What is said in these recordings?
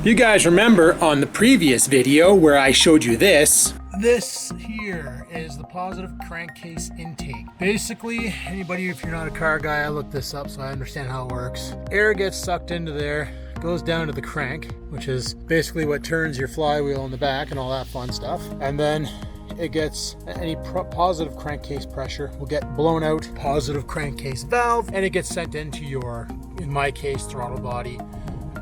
You guys remember on the previous video where I showed you this? This here is the positive crankcase intake. Basically, anybody, if you're not a car guy, I looked this up so I understand how it works. Air gets sucked into there, goes down to the crank, which is basically what turns your flywheel in the back and all that fun stuff. And then it gets any positive crankcase pressure will get blown out positive crankcase valve, and it gets sent into your, in my case, throttle body,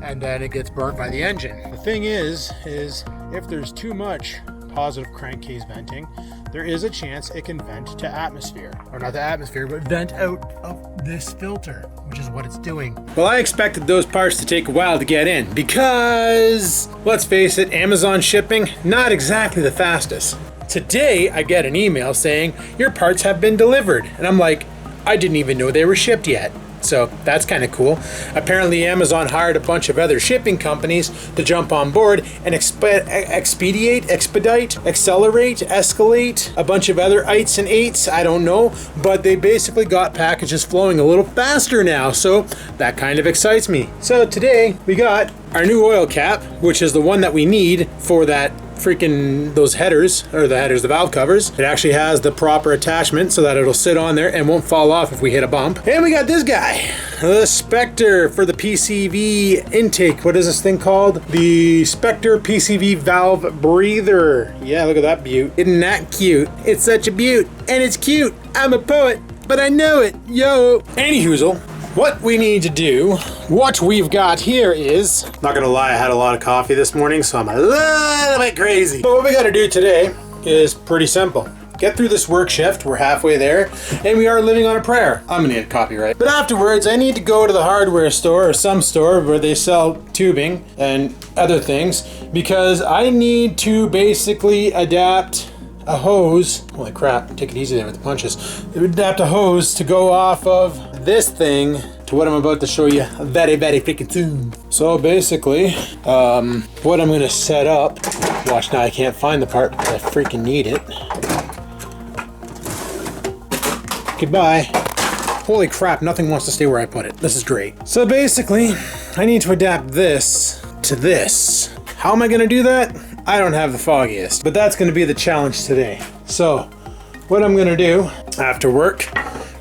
and then it gets burnt by the engine. The thing is if there's too much positive crankcase venting, there is a chance it can vent to atmosphere, or not the atmosphere, but vent out of this filter, which is what it's doing. Well, I expected those parts to take a while to get in because, let's face it, Amazon shipping, not exactly the fastest. Today, I get an email saying, your parts have been delivered. And I'm like, I didn't even know they were shipped yet. So that's kind of cool. Apparently Amazon hired a bunch of other shipping companies to jump on board and expedite, accelerate, escalate, a bunch of other ites and eights, I don't know, but they basically got packages flowing a little faster now, so that kind of excites me. So today we got our new oil cap, which is the one that we need for that freaking those headers, or the valve covers. It actually has the proper attachment so that it'll sit on there and won't fall off if we hit a bump. And we got this guy, the Spectre for the PCV intake. What is this thing called? The Spectre PCV valve breather. Yeah, look at that beaut. Isn't that cute? It's such a beaut, and it's cute. I'm a poet, but I know it. Yo. Anyhoozle, what we need to do, what we've got here is, not gonna lie, I had a lot of coffee this morning, so I'm a little bit crazy. But what we gotta do today is pretty simple. Get through this work shift, we're halfway there, and we are living on a prayer. I'm gonna get copyright. But afterwards, I need to go to the hardware store, or some store where they sell tubing and other things, because I need to basically adapt a hose. Holy crap, take it easy there with the punches. Adapt a hose to go off of this thing to what I'm about to show you very, very freaking soon. So basically, what I'm gonna set up, watch now, I can't find the part, but I freaking need it. Goodbye. Holy crap, nothing wants to stay where I put it. This is great. So basically, I need to adapt this to this. How am I gonna do that? I don't have the foggiest, but that's gonna be the challenge today. So, what I'm gonna do after work,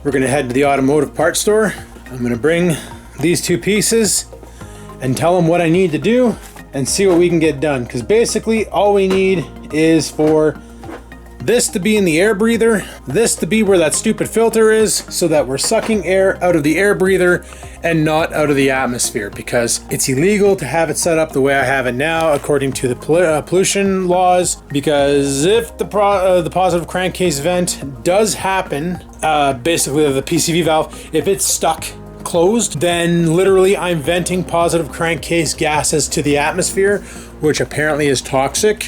we're gonna head to the automotive parts store. I'm gonna bring these two pieces and tell them what I need to do and see what we can get done. Because basically all we need is for this to be in the air breather, this to be where that stupid filter is, so that we're sucking air out of the air breather and not out of the atmosphere, because it's illegal to have it set up the way I have it now according to the pollution laws. Because if the positive crankcase vent does happen, basically the PCV valve, if it's stuck closed, then literally I'm venting positive crankcase gases to the atmosphere, which apparently is toxic.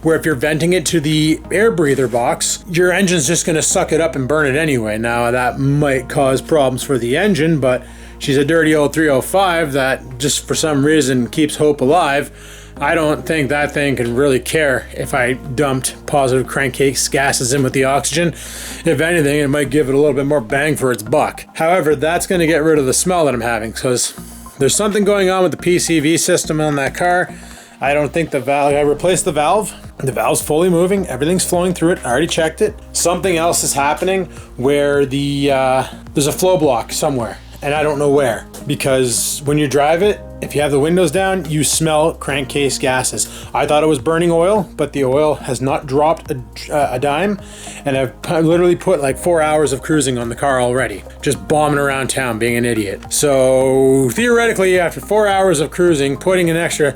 Where if you're venting it to the air breather box, your engine's just gonna suck it up and burn it anyway. Now that might cause problems for the engine, but she's a dirty old 305 that just for some reason keeps hope alive. I don't think that thing can really care if I dumped positive crankcase gases in with the oxygen. If anything, it might give it a little bit more bang for its buck. However, that's gonna get rid of the smell that I'm having, because there's something going on with the PCV system on that car. I don't think the valve, I replaced the valve. The valve's fully moving, everything's flowing through it, I already checked it. Something else is happening where there's a flow block somewhere, and I don't know where. Because when you drive it, if you have the windows down, you smell crankcase gases. I thought it was burning oil, but the oil has not dropped a dime, and I've literally put like 4 hours of cruising on the car already, just bombing around town being an idiot. So theoretically, after 4 hours of cruising, putting an extra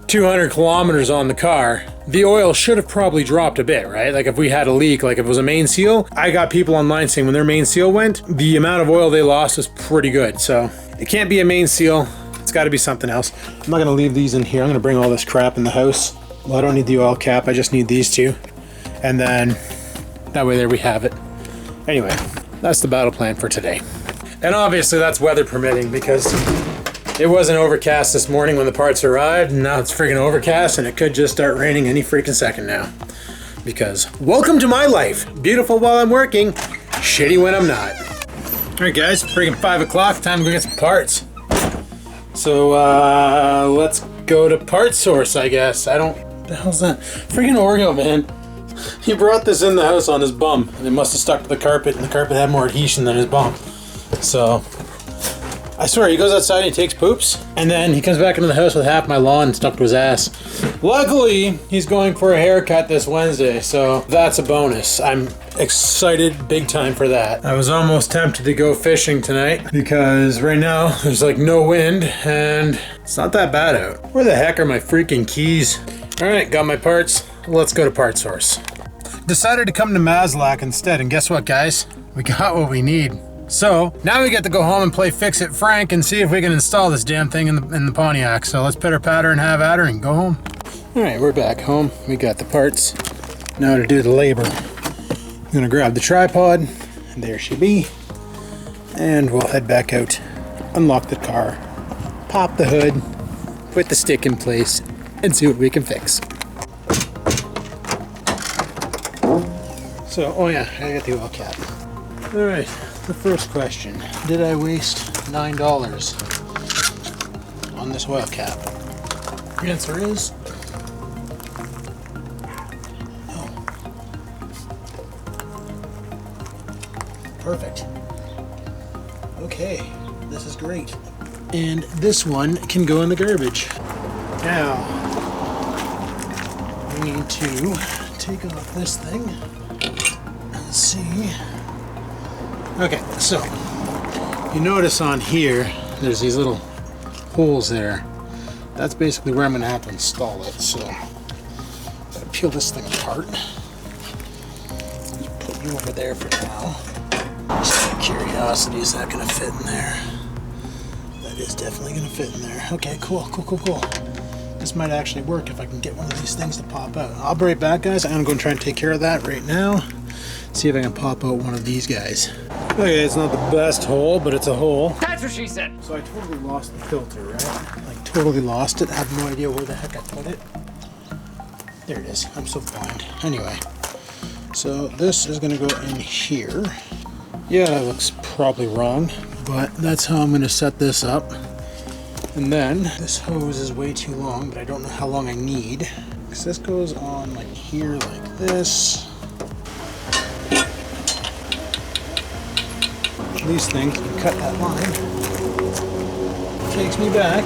200 kilometers on the car, the oil should have probably dropped a bit, right? Like if we had a leak, like if it was a main seal, I got people online saying when their main seal went, the amount of oil they lost was pretty good. So it can't be a main seal. It's got to be something else. I'm not going to leave these in here. I'm going to bring all this crap in the house. Well, I don't need the oil cap. I just need these two. And then that way there we have it. Anyway, that's the battle plan for today. And obviously that's weather permitting, because it wasn't overcast this morning when the parts arrived, and now it's freaking overcast, and it could just start raining any freaking second now. Because welcome to my life. Beautiful while I'm working, shitty when I'm not. All right guys, freaking 5 o'clock, time to go get some parts. So let's go to Part Source, I guess. I don't... What the hell's that? Freaking Oreo, man. He brought this in the house on his bum. And it must have stuck to the carpet, and the carpet had more adhesion than his bum. So... I swear, he goes outside and he takes poops, and then he comes back into the house with half my lawn stuck to his ass. Luckily, he's going for a haircut this Wednesday, so that's a bonus. I'm excited big time for that. I was almost tempted to go fishing tonight, because right now, there's like no wind, and it's not that bad out. Where the heck are my freaking keys? Alright, got my parts. Let's go to Part Source. Decided to come to Maslack instead, and guess what, guys? We got what we need. So, now we get to go home and play Fix-It Frank and see if we can install this damn thing in the Pontiac. So let's pitter-patter and have at her and go home. Alright, we're back home. We got the parts. Now to do the labor. I'm gonna grab the tripod. There she be. And we'll head back out. Unlock the car. Pop the hood. Put the stick in place. And see what we can fix. So, oh yeah, I got the oil cap. Alright. The first question, did I waste $9 on this oil cap? The answer is no. Perfect. Okay, this is great. And this one can go in the garbage. Now, we need to take off this thing and see. Okay, so you notice on here, there's these little holes there. That's basically where I'm going to have to install it. So, gotta peel this thing apart. Just put you over there for now. Just out of curiosity, is that going to fit in there? That is definitely going to fit in there. Okay, cool. This might actually work if I can get one of these things to pop out. I'll be right back, guys. I'm going to go and try and take care of that right now. See if I can pop out one of these guys. Okay, it's not the best hole, but it's a hole. That's what she said. So I totally lost the filter, right? Like totally lost it. I have no idea where the heck I put it. There it is. I'm so blind. Anyway, so this is gonna go in here. Yeah, that looks probably wrong, but that's how I'm gonna set this up. And then this hose is way too long, but I don't know how long I need. Because this goes on like here, like this. These things can cut that line. Takes me back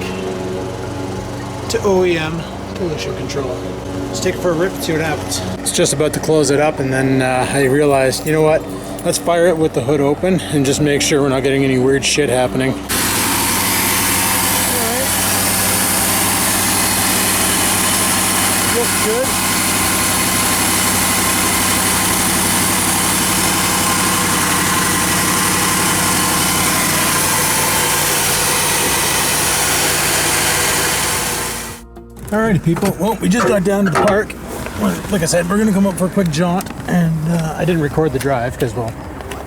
to OEM pollution control. Let's take it for a rip and see what happens. It's just about to close it up, and then I realized, you know what? Let's fire it with the hood open and just make sure we're not getting any weird shit happening. Alright. Looks good. Alrighty people, well we just got down to the park. Like I said, we're gonna come up for a quick jaunt, and I didn't record the drive because, well,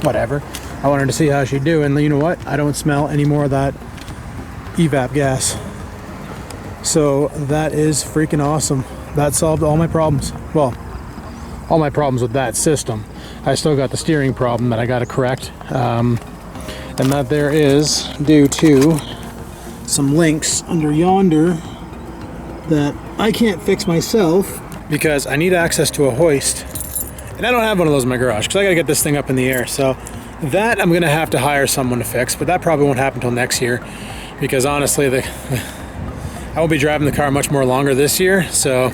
whatever. I wanted to see how she'd do, and you know what? I don't smell any more of that evap gas. So that is freaking awesome. That solved all my problems. Well, all my problems with that system. I still got the steering problem that I gotta correct. And that there is due to some links under yonder that I can't fix myself because I need access to a hoist, and I don't have one of those in my garage because I gotta get this thing up in the air. So that I'm gonna have to hire someone to fix, but that probably won't happen until next year because honestly I will be driving the car much more longer this year. So,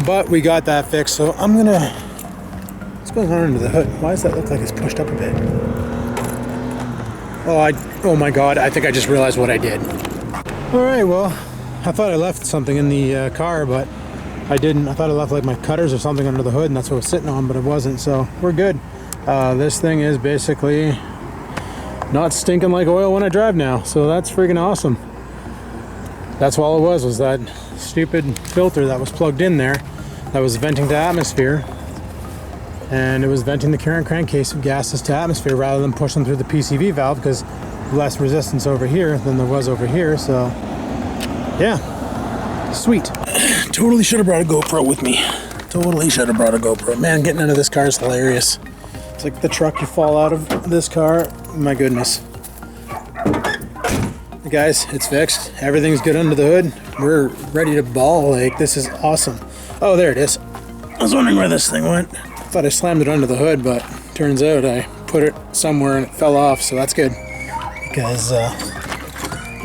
but we got that fixed, so I'm gonna, what's going on under the hood? Why does that look like it's pushed up a bit? Oh my god, I think I just realized what I did. Alright, well, I thought I left something in the car, but I didn't. I thought I left like my cutters or something under the hood, and that's what it was sitting on, but it wasn't, so we're good. This thing is basically not stinking like oil when I drive now, so that's freaking awesome. That's all it was that stupid filter that was plugged in there that was venting to atmosphere, and it was venting the current crankcase gases to atmosphere rather than pushing through the PCV valve, because less resistance over here than there was over here. So yeah, sweet. Totally should have brought a GoPro with me. Totally should have brought a GoPro. Man, getting out of this car is hilarious. It's like the truck you fall out of this car. My goodness. Guys, it's fixed. Everything's good under the hood. We're ready to ball. Like, this is awesome. Oh, there it is. I was wondering where this thing went. Thought I slammed it under the hood, but turns out I put it somewhere and it fell off, so that's good. Because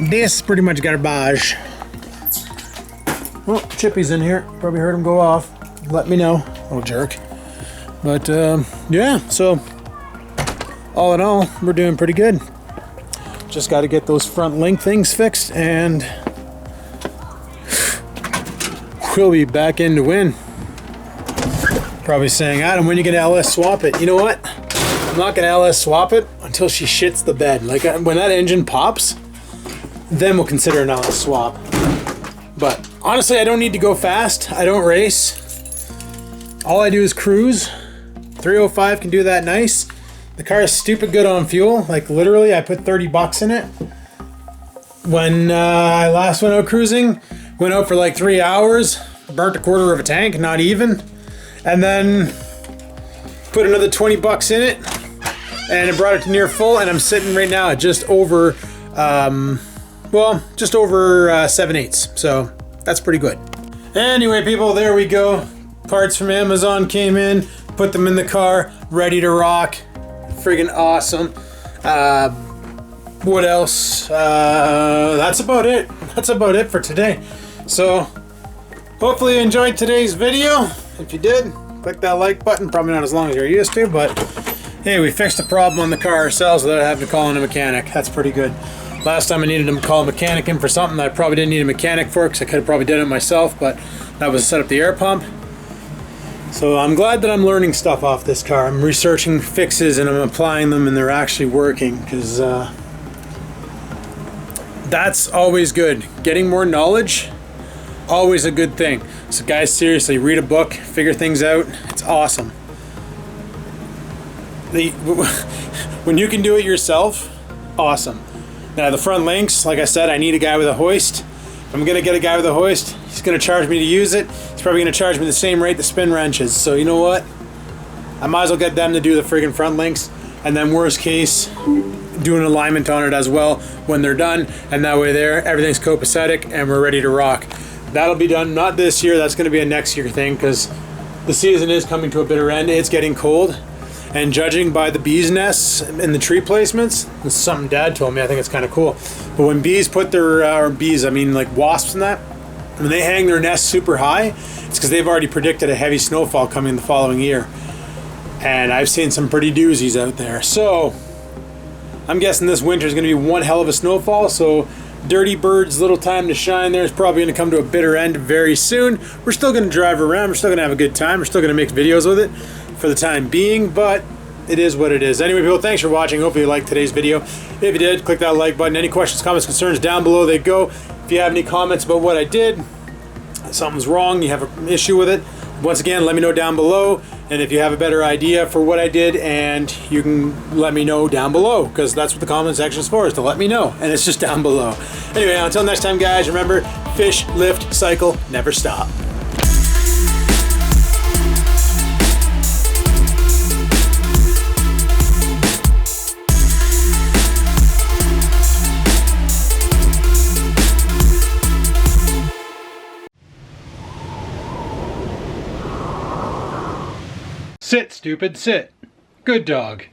this is pretty much garbage. Oh, Chippy's in here. Probably heard him go off. Let me know, little jerk. But yeah, so all in all, we're doing pretty good. Just got to get those front link things fixed, and we'll be back in to win. Probably saying, Adam, when you gonna LS swap it? You know what? I'm not gonna LS swap it until she shits the bed. Like, when that engine pops, then we'll consider an LS swap. But honestly, I don't need to go fast. I don't race. All I do is cruise. 305 can do that nice. The car is stupid good on fuel. Like, literally, I put 30 bucks in it. When I last went out cruising, went out for like 3 hours, burnt a quarter of a tank, not even. And then put another 20 bucks in it, and it brought it to near full, and I'm sitting right now at just over, just over 7/8. So that's pretty good. Anyway, people, there we go. Parts from Amazon came in, put them in the car, ready to rock. Friggin' awesome. What else? That's about it. That's about it for today. So hopefully you enjoyed today's video. If you did, click that like button. Probably not as long as you're used to, but hey, we fixed the problem on the car ourselves without having to call in a mechanic. That's pretty good. Last time I needed to call a mechanic in for something that I probably didn't need a mechanic for, because I could have probably done it myself, but that was to set up the air pump. So I'm glad that I'm learning stuff off this car. I'm researching fixes and I'm applying them, and they're actually working, because that's always good. Getting more knowledge, always a good thing. So guys, seriously, read a book, figure things out. It's awesome. When you can do it yourself, awesome. Now the front links, like I said, I need a guy with a hoist. If I'm gonna get a guy with a hoist, he's gonna charge me to use it. He's probably gonna charge me the same rate the spin wrench is. So you know what? I might as well get them to do the friggin' front links, and then worst case, do an alignment on it as well when they're done, and that way there, everything's copacetic and we're ready to rock. That'll be done, not this year, that's gonna be a next year thing, because the season is coming to a bitter end. It's getting cold, and judging by the bees' nests and the tree placements, this is something Dad told me, I think it's kind of cool. But when bees put their, I mean like wasps and that, when they hang their nests super high, it's because they've already predicted a heavy snowfall coming the following year. And I've seen some pretty doozies out there. So I'm guessing this winter is going to be one hell of a snowfall, so Dirty Bird's little time to shine there is probably going to come to a bitter end very soon. We're still going to drive around, we're still going to have a good time, we're still going to make videos with it for the time being, but it is what it is. Anyway, people, thanks for watching. Hopefully you liked today's video. If you did, click that like button. Any questions, comments, concerns, down below they go. If you have any comments about what I did, something's wrong, you have an issue with it, once again, let me know down below. And if you have a better idea for what I did, and you can let me know down below, because that's what the comment section is for, is to let me know, and it's just down below. Anyway, until next time, guys, remember, fish, lift, cycle, never stop. Sit, stupid, sit. Good dog.